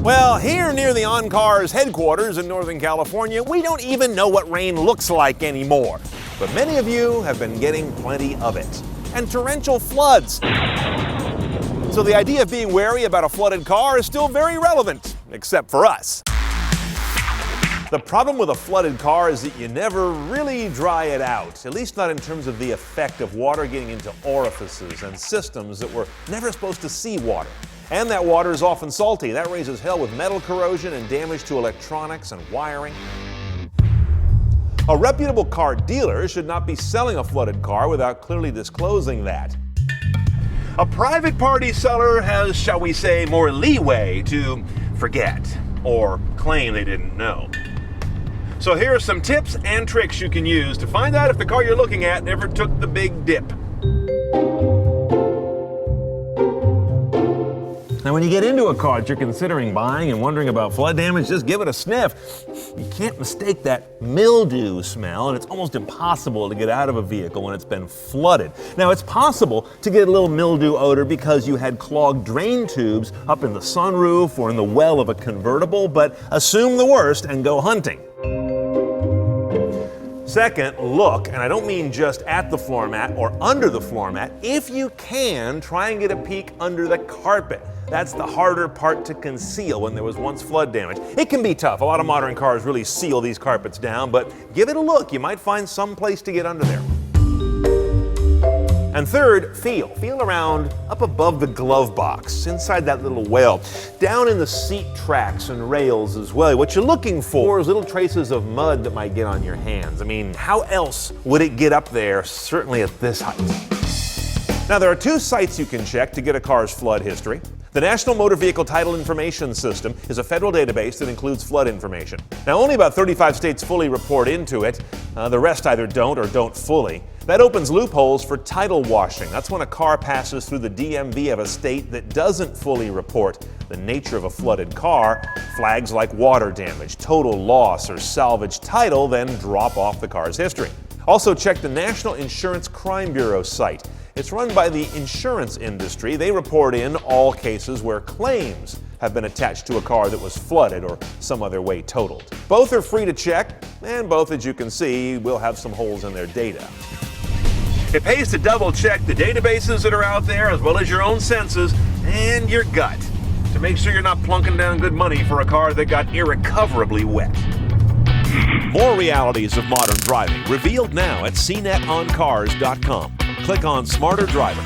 Well, here near the OnCars headquarters in Northern California, we don't even know what rain looks like anymore. But many of you have been getting plenty of it. And torrential floods. So the idea of being wary about a flooded car is still very relevant, except for us. The problem with a flooded car is that you never really dry it out, at least not in terms of the effect of water getting into orifices and systems that were never supposed to see water. And that water is often salty. That raises hell with metal corrosion and damage to electronics and wiring. A reputable car dealer should not be selling a flooded car without clearly disclosing that. A private party seller has, shall we say, more leeway to forget or claim they didn't know. So here are some tips and tricks you can use to find out if the car you're looking at never took the big dip. Now, when you get into a car that you're considering buying and wondering about flood damage, just give it a sniff. You can't mistake that mildew smell, and it's almost impossible to get out of a vehicle when it's been flooded. Now, it's possible to get a little mildew odor because you had clogged drain tubes up in the sunroof or in the well of a convertible, but assume the worst and go hunting. Second, look, and I don't mean just at the floor mat or under the floor mat. If you can, try and get a peek under the carpet. That's the harder part to conceal when there was once flood damage. It can be tough. A lot of modern cars really seal these carpets down, but give it a look. You might find some place to get under there. And third, feel. Feel around up above the glove box, inside that little well, down in the seat tracks and rails as well. What you're looking for is little traces of mud that might get on your hands. I mean, how else would it get up there, certainly at this height? Now, there are two sites you can check to get a car's flood history. The National Motor Vehicle Title Information System is a federal database that includes flood information. Now, only about 35 states fully report into it. The rest either don't or don't fully. That opens loopholes for title washing. That's when a car passes through the DMV of a state that doesn't fully report the nature of a flooded car. Flags like water damage, total loss, or salvage title then drop off the car's history. Also, check the National Insurance Crime Bureau site. It's run by the insurance industry. They report in all cases where claims have been attached to a car that was flooded or some other way totaled. Both are free to check, and both, as you can see, will have some holes in their data. It pays to double check the databases that are out there, as well as your own senses and your gut, to make sure you're not plunking down good money for a car that got irrecoverably wet. More realities of modern driving revealed now at CNETOnCars.com. Click on Smarter Driver.